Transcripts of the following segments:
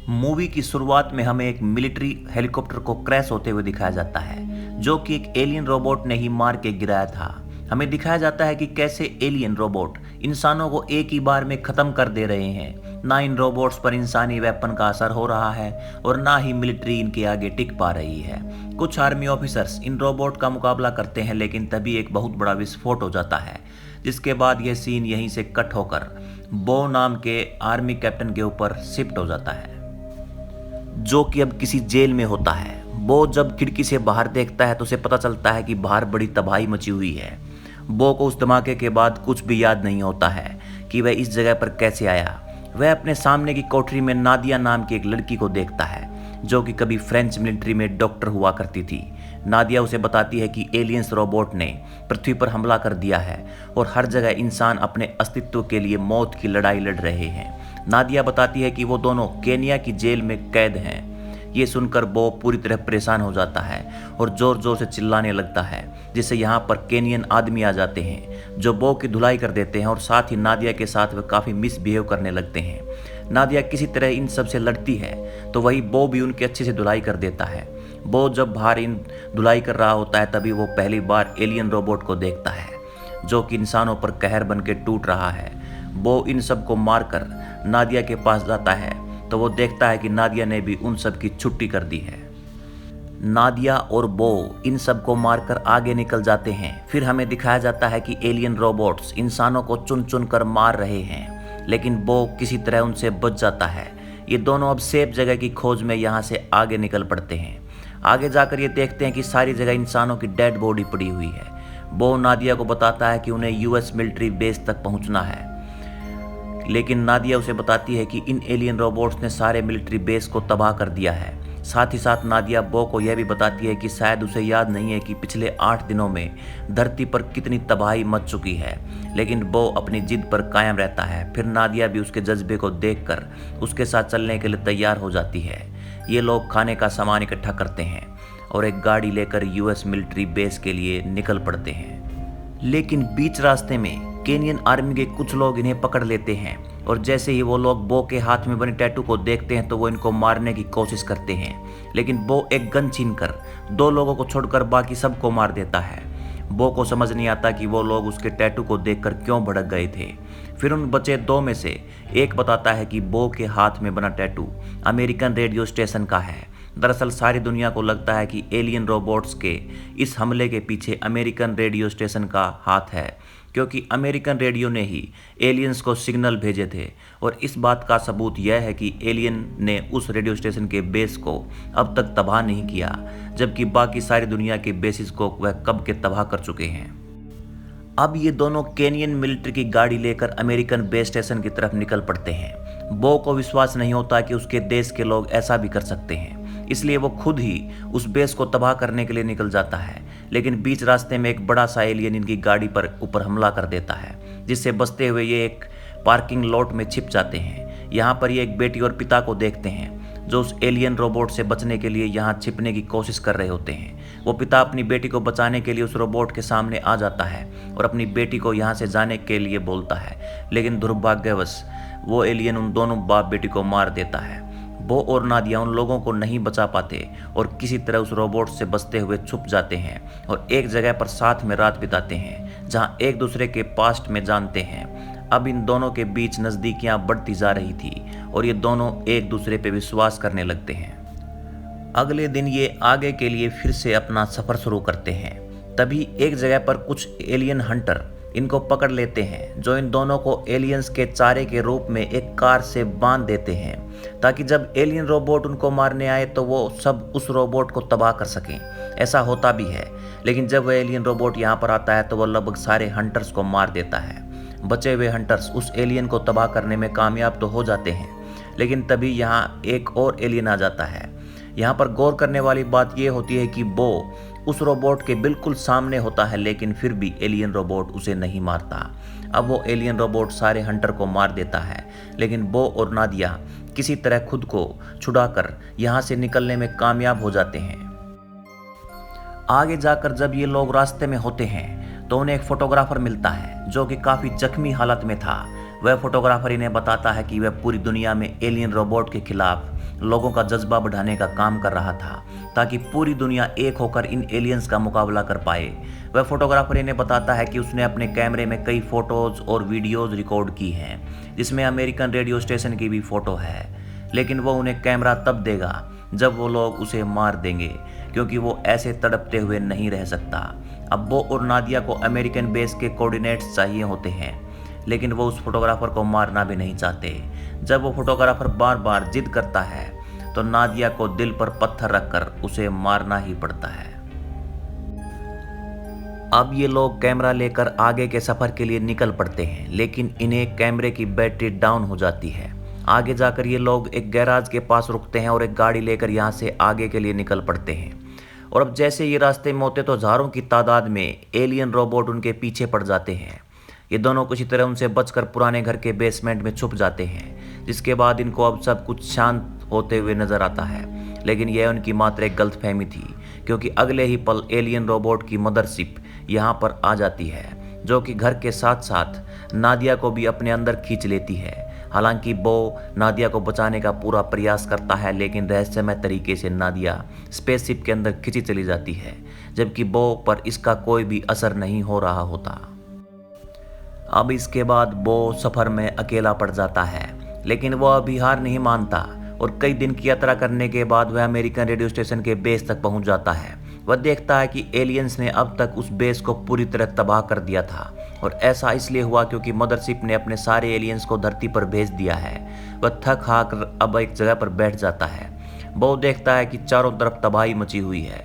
Movie की शुरुआत में हमें एक मिलिट्री हेलीकॉप्टर को क्रैश होते हुए दिखाया जाता है, जो कि एक एलियन रोबोट ने ही मार के गिराया था। हमें दिखाया जाता है कि कैसे एलियन रोबोट इंसानों को एक ही बार में खत्म कर दे रहे हैं। ना इन रोबोट्स पर इंसानी वेपन का असर हो रहा है और ना ही मिलिट्री इनके आगे टिक पा रही है। कुछ आर्मी ऑफिसर्स इन रोबोट का मुकाबला करते हैं, लेकिन तभी एक बहुत बड़ा विस्फोट हो जाता है, जिसके बाद यह सीन यहीं से कट होकर बो नाम के आर्मी कैप्टन के ऊपर शिफ्ट हो जाता है, जो कि अब किसी जेल में होता है। बो जब खिड़की से बाहर देखता है तो उसे पता चलता है कि बाहर बड़ी तबाही मची हुई है। बो को उस धमाके के बाद कुछ भी याद नहीं होता है कि वह इस जगह पर कैसे आया। वह अपने सामने की कोठरी में नादिया नाम की एक लड़की को देखता है, जो कि कभी फ्रेंच मिलिट्री में डॉक्टर हुआ करती थी। नादिया उसे बताती है कि एलियंस रोबोट ने पृथ्वी पर हमला कर दिया है और हर जगह इंसान अपने अस्तित्व के लिए मौत की लड़ाई लड़ रहे हैं। नादिया बताती है कि वो दोनों केनिया की जेल में कैद हैं। ये सुनकर बो पूरी तरह परेशान हो जाता है और जोर जोर से चिल्लाने लगता है, जिससे यहाँ पर केनियन आदमी आ जाते हैं, जो बो की धुलाई कर देते हैं और साथ ही नादिया के साथ वे काफ़ी मिसबिहेव करने लगते हैं। नादिया किसी तरह इन सब से लड़ती है तो वही बो भी उनकी अच्छे से धुलाई कर देता है। बो जब बाहर इन धुलाई कर रहा होता है तभी वो पहली बार एलियन रोबोट को देखता है, जो कि इंसानों पर कहर बन के टूट रहा है। बो इन सब को मारकर नादिया के पास जाता है तो वो देखता है कि नादिया ने भी उन सब की छुट्टी कर दी है। नादिया और बो इन सब को मारकर आगे निकल जाते हैं। फिर हमें दिखाया जाता है कि एलियन रोबोट्स इंसानों को चुन चुन कर मार रहे हैं, लेकिन बो किसी तरह उनसे बच जाता है। ये दोनों अब सेफ जगह की खोज में यहाँ से आगे निकल पड़ते हैं। आगे जाकर ये देखते हैं कि सारी जगह इंसानों की डेड बॉडी पड़ी हुई है। बो नादिया को बताता है कि उन्हें यूएस मिलिट्री बेस तक पहुँचना है, लेकिन नादिया उसे बताती है कि इन एलियन रोबोट्स ने सारे मिलिट्री बेस को तबाह कर दिया है। साथ ही साथ नादिया बो को यह भी बताती है कि शायद उसे याद नहीं है कि पिछले 8 दिनों में धरती पर कितनी तबाही मच चुकी है, लेकिन बो अपनी जिद पर कायम रहता है। फिर नादिया भी उसके जज्बे को देखकर उसके साथ चलने के लिए तैयार हो जाती है। ये लोग खाने का सामान इकट्ठा करते हैं और एक गाड़ी लेकर यूएस मिलिट्री बेस के लिए निकल पड़ते हैं, लेकिन बीच रास्ते में केनियन आर्मी के कुछ लोग इन्हें पकड़ लेते हैं और जैसे ही वो लोग बो के हाथ में बने टैटू को देखते हैं तो वो इनको मारने की कोशिश करते हैं, लेकिन बो एक गन छीनकर 2 लोगों को छोड़कर बाकी सबको मार देता है। बो को समझ नहीं आता कि वो लोग उसके टैटू को देखकर क्यों भड़क गए थे। फिर उन बचे 2 में से एक बताता है कि बो के हाथ में बना टैटू अमेरिकन रेडियो स्टेशन का है। दरअसल सारी दुनिया को लगता है कि एलियन रोबोट्स के इस हमले के पीछे अमेरिकन रेडियो स्टेशन का हाथ है, क्योंकि अमेरिकन रेडियो ने ही एलियंस को सिग्नल भेजे थे। और इस बात का सबूत यह है कि एलियन ने उस रेडियो स्टेशन के बेस को अब तक तबाह नहीं किया, जबकि बाकी सारी दुनिया के बेसिस को वह कब के तबाह कर चुके हैं। अब ये दोनों केनियन मिलिट्री की गाड़ी लेकर अमेरिकन बेस स्टेशन की तरफ निकल पड़ते हैं। बो को विश्वास नहीं होता कि उसके देश के लोग ऐसा भी कर सकते हैं, इसलिए वो खुद ही उस बेस को तबाह करने के लिए निकल जाता है। लेकिन बीच रास्ते में एक बड़ा सा एलियन इनकी गाड़ी पर ऊपर हमला कर देता है, जिससे बचते हुए ये एक पार्किंग लॉट में छिप जाते हैं। यहाँ पर ये एक बेटी और पिता को देखते हैं, जो उस एलियन रोबोट से बचने के लिए यहाँ छिपने की कोशिश कर रहे होते हैं। वो पिता अपनी बेटी को बचाने के लिए उस रोबोट के सामने आ जाता है और अपनी बेटी को यहाँ से जाने के लिए बोलता है, लेकिन दुर्भाग्यवश वो एलियन उन दोनों बाप बेटी को मार देता है। बो और नादिया उन लोगों को नहीं बचा पाते और किसी तरह उस रोबोट से बचते हुए छुप जाते हैं और एक जगह पर साथ में रात बिताते हैं, जहां एक दूसरे के पास्ट में जानते हैं। अब इन दोनों के बीच नज़दीकियां बढ़ती जा रही थी और ये दोनों एक दूसरे पे विश्वास करने लगते हैं। अगले दिन ये आगे के लिए फिर से अपना सफ़र शुरू करते हैं। तभी एक जगह पर कुछ एलियन हंटर इनको पकड़ लेते हैं, जो इन दोनों को एलियंस के चारे के रूप में एक कार से बांध देते हैं, ताकि जब एलियन रोबोट उनको मारने आए तो वो सब उस रोबोट को तबाह कर सकें। ऐसा होता भी है, लेकिन जब वह एलियन रोबोट यहाँ पर आता है तो वह लगभग सारे हंटर्स को मार देता है। बचे हुए हंटर्स उस एलियन को तबाह करने में कामयाब तो हो जाते हैं, लेकिन तभी यहाँ एक और एलियन आ जाता है। यहाँ पर गौर करने वाली बात यह होती है कि बो उस रोबोट के बिल्कुल सामने होता है, लेकिन फिर भी एलियन रोबोट उसे नहीं मारता। अब वो एलियन रोबोट सारे हंटर को मार देता है, लेकिन बो और नादिया किसी तरह खुद को छुड़ाकर यहाँ से निकलने में कामयाब हो जाते हैं। आगे जाकर जब ये लोग रास्ते में होते हैं तो उन्हें एक फोटोग्राफर मिलता है, जो कि काफ़ी जख्मी हालत में था। वह फोटोग्राफर इन्हें बताता है कि वह पूरी दुनिया में एलियन रोबोट के खिलाफ लोगों का जज्बा बढ़ाने का काम कर रहा था ताकि पूरी दुनिया एक होकर इन एलियंस का मुकाबला कर पाए। वह फोटोग्राफर इन्हें बताता है कि उसने अपने कैमरे में कई फोटोज और वीडियोज रिकॉर्ड की हैं, जिसमें अमेरिकन रेडियो स्टेशन की भी फोटो है, लेकिन वो उन्हें कैमरा तब देगा जब वो लोग उसे मार देंगे, क्योंकि वो ऐसे तड़पते हुए नहीं रह सकता। अब वो और नादिया को अमेरिकन बेस के कोऑर्डिनेट्स चाहिए होते हैं, लेकिन वो उस फोटोग्राफर को मारना भी नहीं चाहते। जब वो फोटोग्राफर बार बार जिद करता है तो नादिया को दिल पर पत्थर रखकर उसे मारना ही पड़ता है। अब ये लोग कैमरा लेकर आगे के सफर के लिए निकल पड़ते हैं, लेकिन इन्हें कैमरे की बैटरी डाउन हो जाती है। आगे जाकर ये लोग एक गैराज के पास रुकते हैं और एक गाड़ी लेकर यहाँ से आगे के लिए निकल पड़ते हैं। और अब जैसे ये रास्ते में होते तो हजारों की तादाद में एलियन रोबोट उनके पीछे पड़ जाते हैं। ये दोनों किसी तरह उनसे बचकर पुराने घर के बेसमेंट में छुप जाते हैं, जिसके बाद इनको अब सब कुछ शांत होते हुए नजर आता है। लेकिन यह उनकी मात्र एक गलतफहमी थी, क्योंकि अगले ही पल एलियन रोबोट की मदरशिप यहाँ पर आ जाती है, जो कि घर के साथ साथ नादिया को भी अपने अंदर खींच लेती है। हालांकि बो नादिया को बचाने का पूरा प्रयास करता है, लेकिन रहस्यमय तरीके से नादिया स्पेसशिप के अंदर खींची चली जाती है, जबकि बो पर इसका कोई भी असर नहीं हो रहा होता। अब इसके बाद बो सफ़र में अकेला पड़ जाता है, लेकिन वह अभी हार नहीं मानता और कई दिन की यात्रा करने के बाद वह अमेरिकन रेडियो स्टेशन के बेस तक पहुंच जाता है। वह देखता है कि एलियंस ने अब तक उस बेस को पूरी तरह तबाह कर दिया था, और ऐसा इसलिए हुआ क्योंकि मदरशिप ने अपने सारे एलियंस को धरती पर भेज दिया है। वह थक हाक अब एक जगह पर बैठ जाता है। वो देखता है कि चारों तरफ तबाही मची हुई है,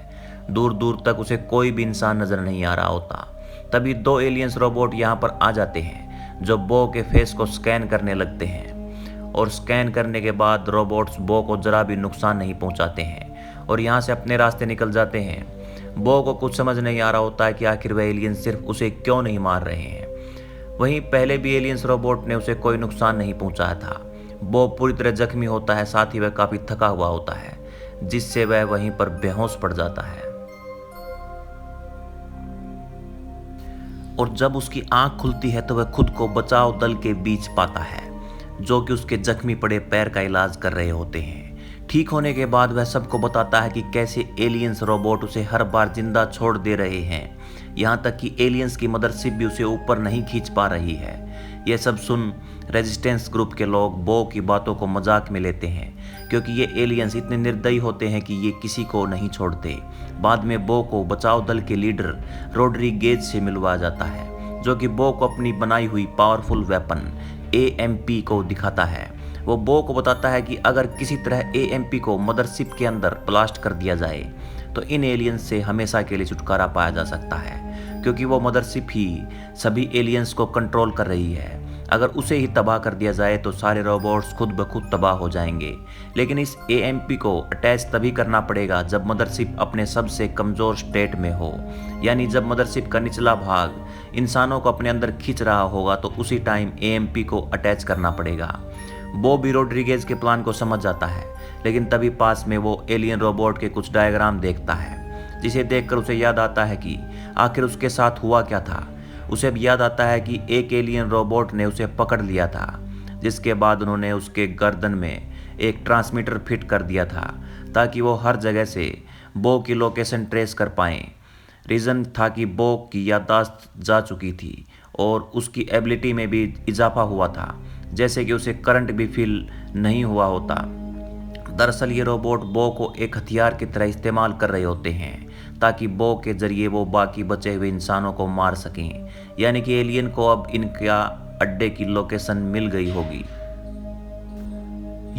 दूर दूर तक उसे कोई भी इंसान नजर नहीं आ रहा होता। तभी दो एलियंस रोबोट यहाँ पर आ जाते हैं, जो बो के फेस को स्कैन करने लगते हैं, और स्कैन करने के बाद रोबोट्स बो को जरा भी नुकसान नहीं पहुँचाते हैं और यहाँ से अपने रास्ते निकल जाते हैं। बो को कुछ समझ नहीं आ रहा होता है कि आखिर वह एलियंस सिर्फ उसे क्यों नहीं मार रहे हैं। वहीं पहले भी एलियंस रोबोट ने उसे कोई नुकसान नहीं पहुंचाया था। बो पूरी तरह जख्मी होता है, साथ ही वह काफी थका हुआ होता है, जिससे वह वहीं पर बेहोश पड़ जाता है। और जब उसकी आंख खुलती है तो वह खुद को बचाव दल के बीच पाता है, जो कि उसके जख्मी पड़े पैर का इलाज कर रहे होते हैं। ठीक होने के बाद वह सबको बताता है कि कैसे एलियंस रोबोट उसे हर बार जिंदा छोड़ दे रहे हैं, यहाँ तक कि एलियंस की मदरशिप भी उसे ऊपर नहीं खींच पा रही है। यह सब सुन रेजिस्टेंस ग्रुप के लोग बो की बातों को मजाक में लेते हैं, क्योंकि ये एलियंस इतने निर्दयी होते हैं कि ये किसी को नहीं छोड़ते। बाद में बो को बचाव दल के लीडर रोड्रिगेज से मिलवाया जाता है, जो कि बो को अपनी बनाई हुई पावरफुल वेपन AMP को दिखाता है। वो बो को बताता है कि अगर किसी तरह AMP को मदरशिप के अंदर ब्लास्ट कर दिया जाए तो इन एलियंस से हमेशा के लिए छुटकारा पाया जा सकता है, क्योंकि वो मदरशिप ही सभी एलियंस को कंट्रोल कर रही है। अगर उसे ही तबाह कर दिया जाए तो सारे रोबोट्स खुद ब खुद तबाह हो जाएंगे। लेकिन इस AMP को अटैच तभी करना पड़ेगा जब मदरशिप अपने सबसे कमज़ोर स्टेट में हो, यानी जब मदरशिप का निचला भाग इंसानों को अपने अंदर खींच रहा होगा तो उसी टाइम AMP को अटैच करना पड़ेगा। बो भी रोड्रिगेज के प्लान को समझ जाता है, लेकिन तभी पास में वो एलियन रोबोट के कुछ डायग्राम देखता है, जिसे देखकर उसे याद आता है कि आखिर उसके साथ हुआ क्या था। उसे भी याद आता है कि एक एलियन रोबोट ने उसे पकड़ लिया था, जिसके बाद उन्होंने उसके गर्दन में एक ट्रांसमीटर फिट कर दिया था ताकि वो हर जगह से बो की लोकेशन ट्रेस कर पाएँ। रीज़न था कि बो की याददाश्त जा चुकी थी और उसकी एबिलिटी में भी इजाफा हुआ था, जैसे कि उसे करंट भी फील नहीं हुआ होता। दरअसल ये रोबोट बो को एक हथियार की तरह इस्तेमाल कर रहे होते हैं ताकि बो के जरिए वो बाकी बचे हुए इंसानों को मार सकें, यानी कि एलियन को अब इनका अड्डे की लोकेशन मिल गई होगी।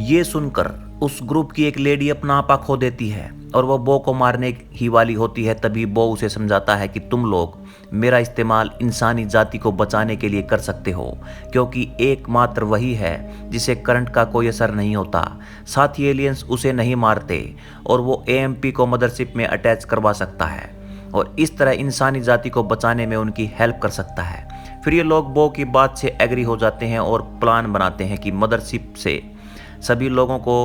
ये सुनकर उस ग्रुप की एक लेडी अपना आपा खो देती है और वो बो को मारने ही वाली होती है। तभी बो उसे समझाता है कि तुम लोग मेरा इस्तेमाल इंसानी जाति को बचाने के लिए कर सकते हो, क्योंकि एकमात्र वही है जिसे करंट का कोई असर नहीं होता। साथ ही एलियंस उसे नहीं मारते और वो AMP को मदरशिप में अटैच करवा सकता है और इस तरह इंसानी जाति को बचाने में उनकी हेल्प कर सकता है। फिर ये लोग बो की बात से एग्री हो जाते हैं और प्लान बनाते हैं कि मदरशिप से सभी लोगों को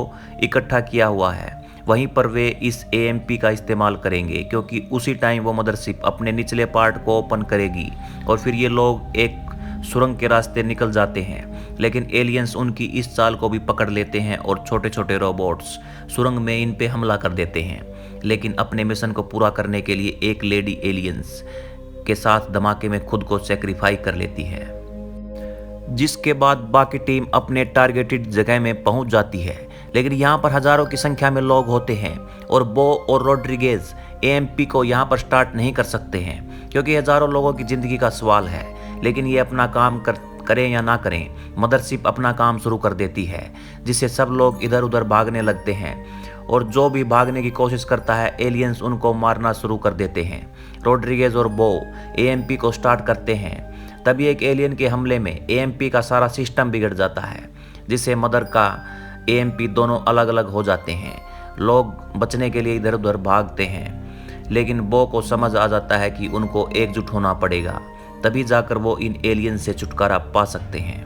इकट्ठा किया हुआ है, वहीं पर वे इस AMP का इस्तेमाल करेंगे, क्योंकि उसी टाइम वो मदरशिप अपने निचले पार्ट को ओपन करेगी और फिर ये लोग एक सुरंग के रास्ते निकल जाते हैं, लेकिन एलियंस उनकी इस चाल को भी पकड़ लेते हैं और छोटे छोटे रोबोट्स सुरंग में इन पे हमला कर देते हैं। लेकिन अपने मिशन को पूरा करने के लिए एक लेडी एलियंस के साथ धमाके में खुद को सेक्रीफाई कर लेती है, जिसके बाद बाकी टीम अपने टारगेटेड जगह में पहुंच जाती है। लेकिन यहाँ पर हजारों की संख्या में लोग होते हैं और बो और रोड्रिगेज एएमपी को यहाँ पर स्टार्ट नहीं कर सकते हैं, क्योंकि हजारों लोगों की ज़िंदगी का सवाल है। लेकिन ये अपना काम करें या ना करें, मदरशिप अपना काम शुरू कर देती है, जिससे सब लोग इधर उधर भागने लगते हैं और जो भी भागने की कोशिश करता है एलियंस उनको मारना शुरू कर देते हैं। रोड्रिगेज और बो एएमपी को स्टार्ट करते हैं, तभी एक एलियन के हमले में एएमपी का सारा सिस्टम बिगड़ जाता है, जिससे मदर का एएमपी दोनों अलग अलग हो जाते हैं। लोग बचने के लिए इधर उधर भागते हैं, लेकिन बो को समझ आ जाता है कि उनको एकजुट होना पड़ेगा, तभी जाकर वो इन एलियन से छुटकारा पा सकते हैं।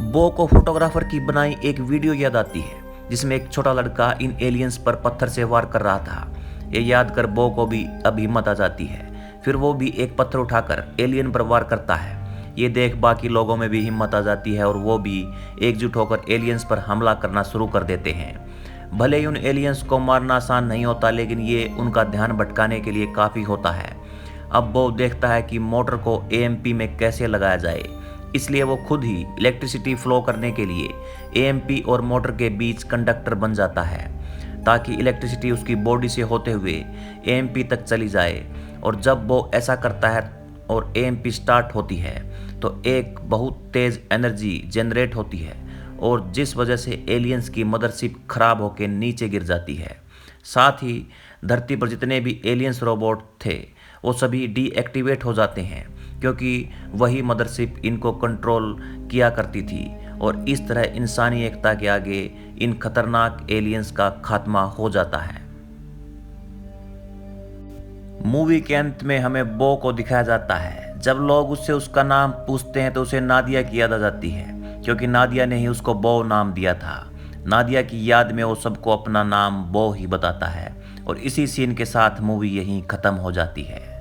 बो को फोटोग्राफर की बनाई एक वीडियो याद आती है, जिसमें एक छोटा लड़का इन एलियंस पर पत्थर से वार कर रहा था। ये याद कर बो को भी अब हिम्मत आ जाती है। फिर वो भी एक पत्थर उठाकर एलियन पर वार करता है। ये देख बाकी लोगों में भी हिम्मत आ जाती है और वो भी एकजुट होकर एलियंस पर हमला करना शुरू कर देते हैं। भले ही उन एलियंस को मारना आसान नहीं होता, लेकिन ये उनका ध्यान भटकाने के लिए काफ़ी होता है। अब वो देखता है कि मोटर को एएमपी में कैसे लगाया जाए, इसलिए वो खुद ही इलेक्ट्रिसिटी फ्लो करने के लिए एएमपी और मोटर के बीच कंडक्टर बन जाता है, ताकि इलेक्ट्रिसिटी उसकी बॉडी से होते हुए एएमपी तक चली जाए। और जब वो ऐसा करता है और एएमपी स्टार्ट होती है तो एक बहुत तेज़ एनर्जी जनरेट होती है, और जिस वजह से एलियंस की मदरशिप खराब होकर नीचे गिर जाती है। साथ ही धरती पर जितने भी एलियंस रोबोट थे वो सभी डीएक्टिवेट हो जाते हैं, क्योंकि वही मदरशिप इनको कंट्रोल किया करती थी। और इस तरह इंसानी एकता के आगे इन खतरनाक एलियंस का खात्मा हो जाता है। मूवी के अंत में हमें बो को दिखाया जाता है। जब लोग उससे उसका नाम पूछते हैं तो उसे नादिया की याद आ जाती है, क्योंकि नादिया ने ही उसको बो नाम दिया था। नादिया की याद में वो सबको अपना नाम बो ही बताता है, और इसी सीन के साथ मूवी यहीं ख़त्म हो जाती है।